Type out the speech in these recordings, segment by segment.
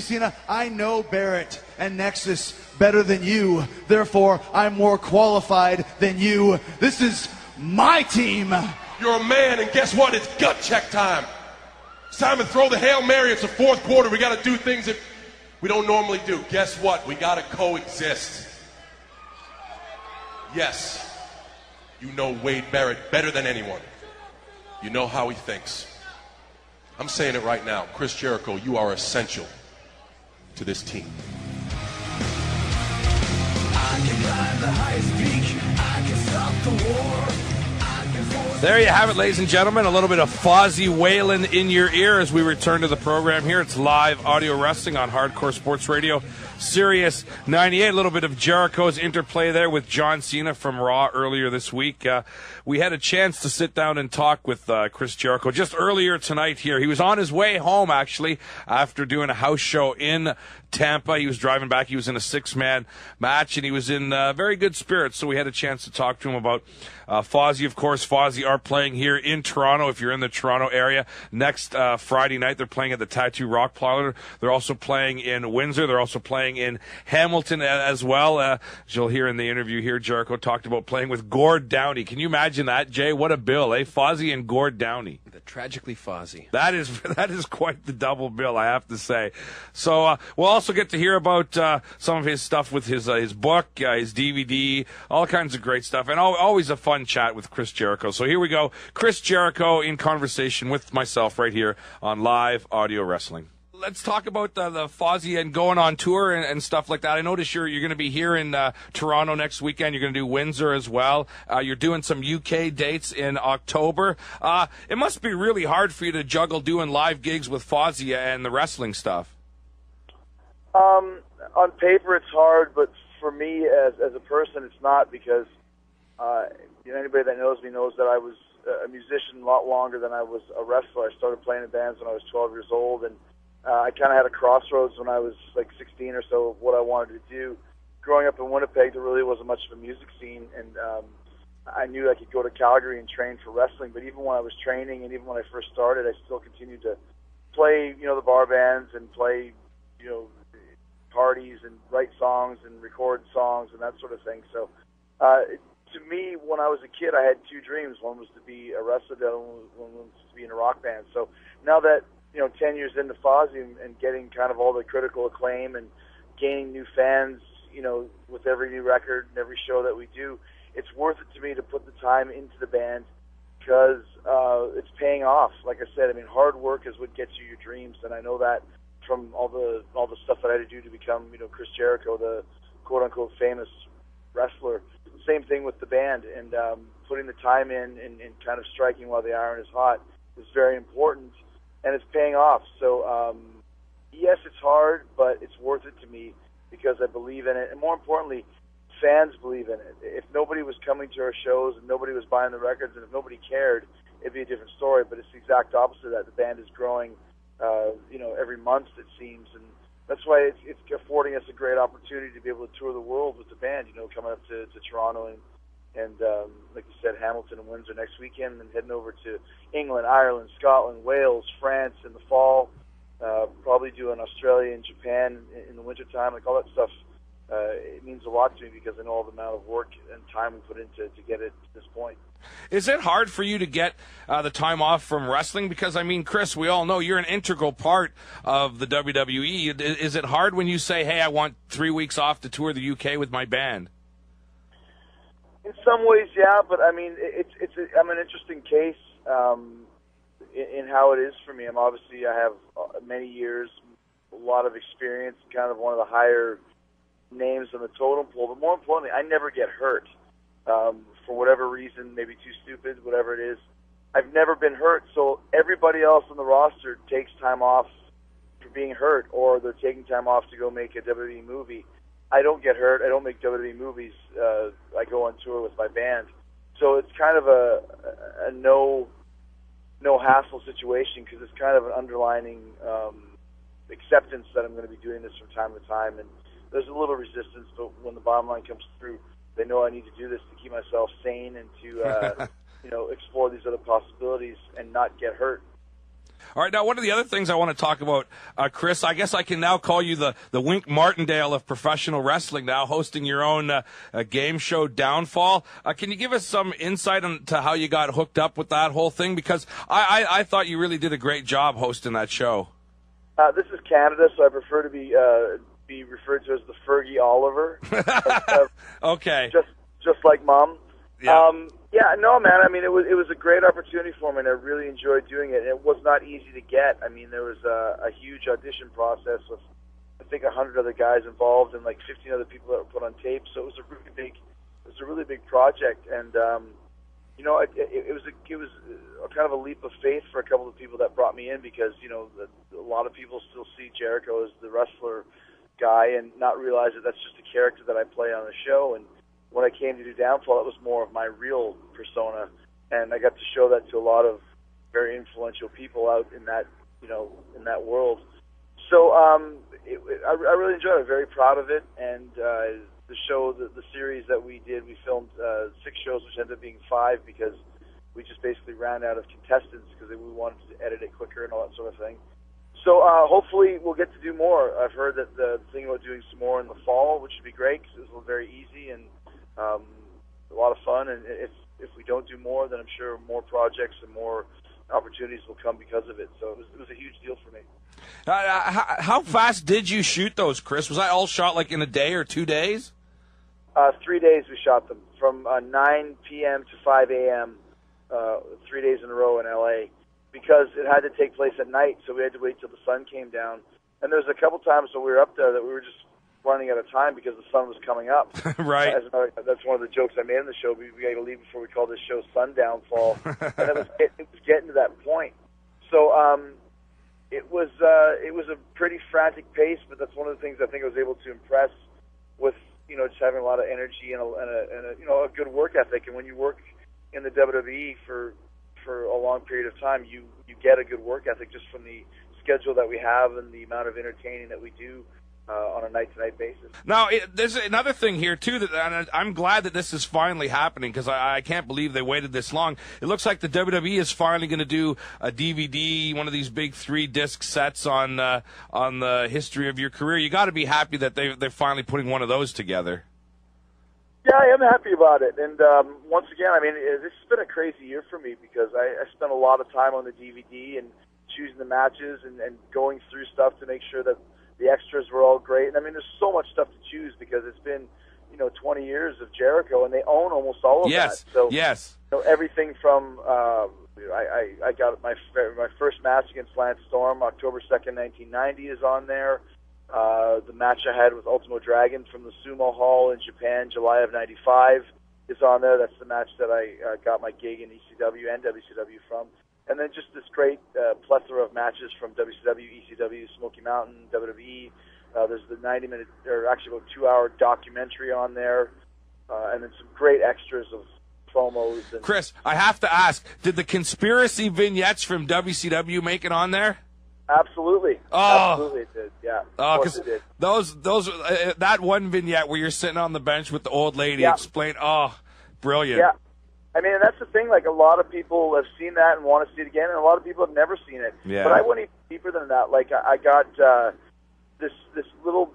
Cena, I know Barrett and Nexus better than you. Therefore, I'm more qualified than you. This is my team. You're a man, and guess what? It's gut check time. It's time to throw the Hail Mary. It's the fourth quarter. We got to do things that we don't normally do. Guess what? We got to coexist. Yes, you know Wade Barrett better than anyone. You know how he thinks. I'm saying it right now. Chris Jericho, you are essential to this team. I can climb the highest peak. I can stop the war. There you have it, ladies and gentlemen. A little bit of Fozzy Whalen in your ear as we return to the program here. It's live audio wrestling on Hardcore Sports Radio, Sirius 98. A little bit of Jericho's interplay there with John Cena from Raw earlier this week. We had a chance to sit down and talk with Chris Jericho just earlier tonight here. He was on his way home, actually, after doing a house show in Tampa. He was driving back. He was in a six-man match, and he was in very good spirits, so we had a chance to talk to him about Fozzy. Of course, Fozzy are playing here in Toronto, if you're in the Toronto area. Next Friday night, they're playing at the Tattoo Rock Parlor. They're also playing in Windsor. They're also playing in Hamilton as well. As you'll hear in the interview here, Jericho talked about playing with Gord Downie. Can you imagine that, Jay? What a bill, eh? Fozzy and Gord Downie. The tragically Fozzy. That is quite the double bill, I have to say. So we'll also get to hear about some of his stuff with his book, his DVD, all kinds of great stuff, and always a fun chat with Chris Jericho. So here we go. Chris Jericho in conversation with myself right here on Live Audio Wrestling. Let's talk about the Fozzy and going on tour and stuff like that. I noticed you're going to be here in Toronto next weekend. You're going to do Windsor as well. You're doing some UK dates in October. It must be really hard for you to juggle doing live gigs with Fozzy and the wrestling stuff. On paper it's hard, but for me as a person it's not, because anybody that knows me knows that I was a musician a lot longer than I was a wrestler. I started playing in bands when I was 12 years old, and I kind of had a crossroads when I was like 16 or so of what I wanted to do. Growing up in Winnipeg, there really wasn't much of a music scene, and I knew I could go to Calgary and train for wrestling, but even when I was training and even when I first started, I still continued to play, the bar bands and play, parties and write songs and record songs and that sort of thing. So to me, when I was a kid, I had two dreams. One was to be a wrestler, the other one was to be in a rock band. So now that 10 years into Fozzy and getting kind of all the critical acclaim and gaining new fans, with every new record and every show that we do, it's worth it to me to put the time into the band because it's paying off. Like I said, hard work is what gets you your dreams, and I know that from all the stuff that I had to do to become, Chris Jericho, the quote-unquote famous wrestler. Same thing with the band, and putting the time in and kind of striking while the iron is hot is very important, and it's paying off. So, yes, it's hard, but it's worth it to me because I believe in it, and more importantly, fans believe in it. If nobody was coming to our shows and nobody was buying the records and if nobody cared, it'd be a different story, but it's the exact opposite of that. The band is growing, every month, it seems, and that's why it's affording us a great opportunity to be able to tour the world with the band, coming up to Toronto and like you said, Hamilton and Windsor next weekend, and heading over to England, Ireland, Scotland, Wales, France in the fall, probably doing Australia and Japan in the wintertime, like all that stuff. It means a lot to me because I know all the amount of work and time we put into to get it to this point. Is it hard for you to get the time off from wrestling? Because, Chris, we all know you're an integral part of the WWE. Is it hard when you say, hey, I want 3 weeks off to tour the UK with my band? In some ways, yeah, but I'm an interesting case in how it is for me. Obviously, I have many years, a lot of experience, kind of one of the higher names on the totem pole, but more importantly, I never get hurt. For whatever reason, maybe too stupid, whatever it is. I've never been hurt, so everybody else on the roster takes time off for being hurt, or they're taking time off to go make a WWE movie. I don't get hurt. I don't make WWE movies. I go on tour with my band. So it's kind of a no hassle situation because it's kind of an underlining acceptance that I'm going to be doing this from time to time, and there's a little resistance, but when the bottom line comes through, they know I need to do this to keep myself sane and to explore these other possibilities and not get hurt. All right, now one of the other things I want to talk about, Chris, I guess I can now call you the Wink Martindale of professional wrestling now, hosting your own game show, Downfall. Can you give us some insight into how you got hooked up with that whole thing? Because I thought you really did a great job hosting that show. This is Canada, so I prefer to be referred to as the Fergie Oliver. Okay. Just like Mom. Yeah. Yeah, no, man. I mean, it was a great opportunity for me, and I really enjoyed doing it. It was not easy to get. I mean, there was a huge audition process with, I think, 100 other guys involved and like 15 other people that were put on tape. So it was a really big project, and you know, it was a kind of a leap of faith for a couple of people that brought me in because you know a lot of people still see Jericho as the wrestler guy and not realize that that's just a character that I play on the show. And when I came to do Downfall, it was more of my real persona, and I got to show that to a lot of very influential people out in that, you know, in that world. So I really enjoyed it. I'm very proud of it, and the show, the series that we did, we filmed 6 shows, which ended up being 5 because we just basically ran out of contestants because we wanted to edit it quicker and all that sort of thing. So hopefully we'll get to do more. I've heard that the thing about doing some more in the fall, which would be great because it was very easy and a lot of fun, and if we don't do more, then I'm sure more projects and more opportunities will come because of it. So it was a huge deal for me. How fast did you shoot those, Chris? Was that all shot like in a day or 2 days? 3 days we shot them, from 9 p.m. to 5 a.m., 3 days in a row in L.A., because it had to take place at night, so we had to wait till the sun came down. And there's a couple times when we were up there that we were just running out of time because the sun was coming up. Right. That's one of the jokes I made in the show. We had to leave before we called this show Sundownfall. And it was getting to that point. So it was a pretty frantic pace, but that's one of the things I think I was able to impress with, you know, just having a lot of energy and a you know, a good work ethic. And when you work in the WWE for a long period of time, you get a good work ethic just from the schedule that we have and the amount of entertaining that we do on a night-to-night basis. Now, there's another thing here, too, that and I'm glad that this is finally happening because I can't believe they waited this long. It looks like the WWE is finally going to do a DVD, one of these big 3-disc sets on the history of your career. You got to be happy that they're finally putting one of those together. Yeah, I am happy about it. And once again, I mean, this has been a crazy year for me because I spent a lot of time on the DVD and choosing the matches and going through stuff to make sure that the extras were all great. And I mean, there's so much stuff to choose because it's been, you know, 20 years of Jericho, and they own almost all of that. So, yes. You know, everything from I got my first match against Lance Storm, October 2nd, 1990 is on there. The match I had with Ultimo Dragon from the Sumo Hall in Japan, July of 95, is on there. That's the match that I got my gig in ECW and WCW from. And then just this great plethora of matches from WCW, ECW, Smoky Mountain, WWE. There's the 90-minute, or actually about 2-hour documentary on there. And then some great extras of promos. And Chris, I have to ask, did the conspiracy vignettes from WCW make it on there? Absolutely. Oh. Absolutely it did, yeah. Oh, because it did. those that one vignette where you're sitting on the bench with the old lady explain, brilliant. Yeah. I mean, and that's the thing, like, a lot of people have seen that and want to see it again, and a lot of people have never seen it. Yeah. But I went even deeper than that. Like, I got this little,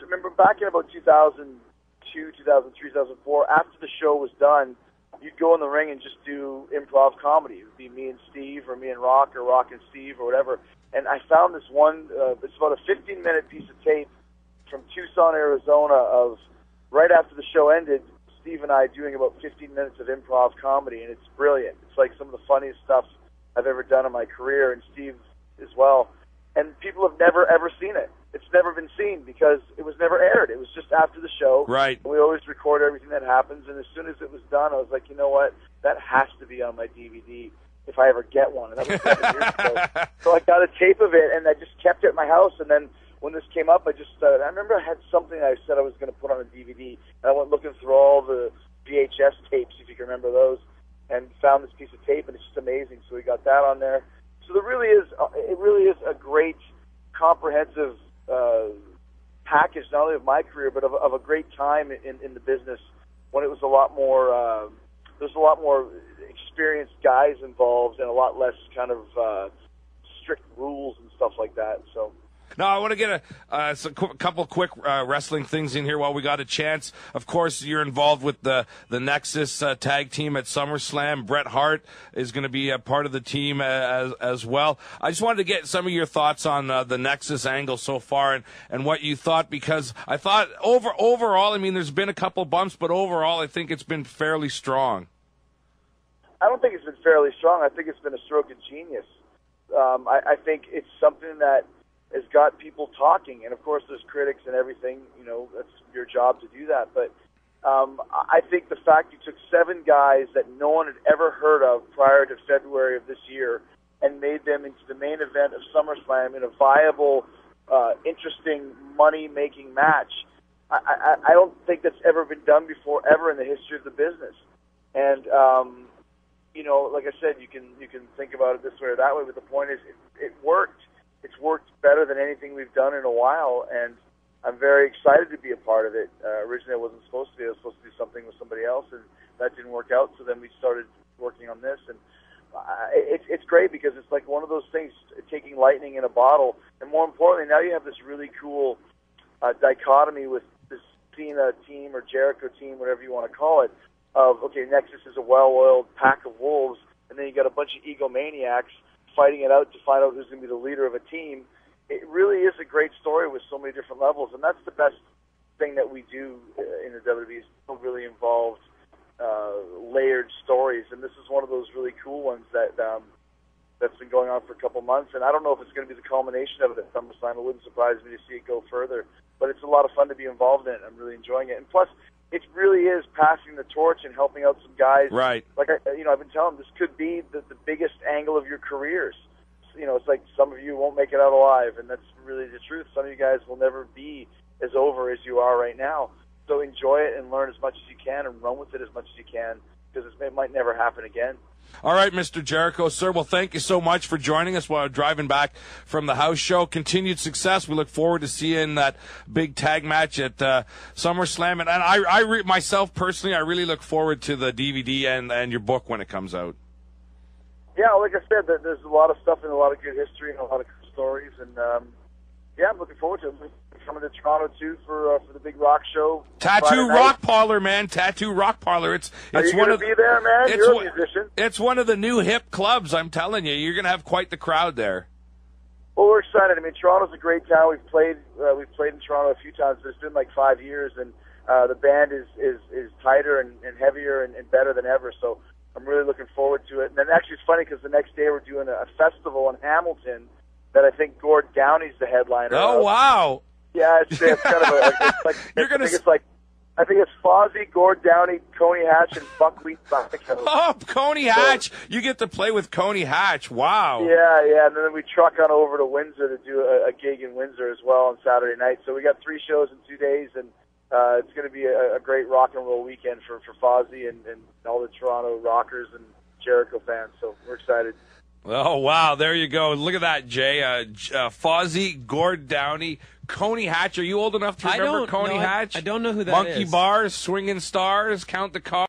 remember back in about 2002, 2003, 2004, after the show was done, you'd go in the ring and just do improv comedy. It would be me and Steve, or me and Rock, or Rock and Steve, or whatever. And I found this one, it's about a 15-minute piece of tape from Tucson, Arizona, of right after the show ended, Steve and I doing about 15 minutes of improv comedy, and it's brilliant. It's like some of the funniest stuff I've ever done in my career, and Steve as well. And people have never, ever seen it. It's never been seen because it was never aired. It was just after the show. Right. We always record everything that happens, and as soon as it was done, I was like, you know what? That has to be on my DVD if I ever get one. And that was 7 years ago. So I got a tape of it, and I just kept it at my house, and then when this came up, I remember I had something I said I was going to put on a DVD, and I went looking through all the VHS tapes, if you can remember those, and found this piece of tape, and it's just amazing. So we got that on there. So it really is a great, comprehensive package, not only of my career, but of a great time in the business when it was a lot more, there's a lot more experienced guys involved and a lot less kind of strict rules and stuff like that. So. Now, I want to get a couple quick wrestling things in here while we got a chance. Of course, you're involved with the Nexus tag team at SummerSlam. Bret Hart is going to be a part of the team as well. I just wanted to get some of your thoughts on the Nexus angle so far and what you thought, because I thought overall, I mean, there's been a couple bumps, but overall, I think it's been fairly strong. I don't think it's been fairly strong. I think it's been a stroke of genius. I think it's something that has got people talking, and of course there's critics and everything, you know, that's your job to do that, but I think the fact you took 7 guys that no one had ever heard of prior to February of this year and made them into the main event of SummerSlam in a viable, interesting, money-making match, I don't think that's ever been done before, ever in the history of the business. And, you know, like I said, you can think about it this way or that way, but the point is it worked. It's worked better than anything we've done in a while, and I'm very excited to be a part of it. Originally, I wasn't supposed to be. I was supposed to do something with somebody else, and that didn't work out, so then we started working on this. And it's great because it's like one of those things, taking lightning in a bottle. And more importantly, now you have this really cool dichotomy with this Cena team or Jericho team, whatever you want to call it, of, okay, Nexus is a well-oiled pack of wolves, and then you got a bunch of egomaniacs fighting it out to find out who's going to be the leader of a team. It really is a great story with so many different levels, and that's the best thing that we do in the WWE, is really involved, layered stories, and this is one of those really cool ones that that's been going on for a couple months, and I don't know if it's going to be the culmination of it at SummerSlam. It wouldn't surprise me to see it go further, but it's a lot of fun to be involved in it. I'm really enjoying it, and plus, it really is passing the torch and helping out some guys. Right. Like I've been telling them, this could be the biggest angle of your careers. You know, it's like some of you won't make it out alive, and that's really the truth. Some of you guys will never be as over as you are right now. So enjoy it and learn as much as you can and run with it as much as you can, because it might never happen again. All right, Mr. Jericho, sir. Well, thank you so much for joining us while driving back from the house show. Continued success. We look forward to seeing that big tag match at SummerSlam. And I myself, personally, I really look forward to the DVD and your book when it comes out. Yeah, like I said, there's a lot of stuff and a lot of good history and a lot of good stories. And, yeah, I'm looking forward to it. I'm coming to Toronto, too, for the big rock show. Tattoo Rock Parlor, man. Tattoo Rock Parlor. It's Are you one going of to be there, man? You're a musician. It's one of the new hip clubs, I'm telling you. You're going to have quite the crowd there. Well, we're excited. I mean, Toronto's a great town. We've played in Toronto a few times, but it's been like 5 years, and the band is tighter and heavier and better than ever. So I'm really looking forward to it. And then actually, it's funny because the next day we're doing a festival in Hamilton that I think Gord Downey's the headliner. Oh, wow! Yeah, it's kind of I think it's Fozzy, Gord Downey, Coney Hatch, and Buckwheat Vodka. Oh, Coney Hatch! You get to play with Coney Hatch. Wow. Yeah, and then we truck on over to Windsor to do a gig in Windsor as well on Saturday night. So we got 3 shows in 2 days, and it's going to be a great rock and roll weekend for Fozzy and all the Toronto rockers and Jericho fans. So we're excited. Oh, wow. There you go. Look at that, Jay. Fozzy, Gord Downey, Coney Hatch. Are you old enough to remember Coney Hatch? I don't know who that is. Monkey Bars, Swinging Stars, Count the Cars.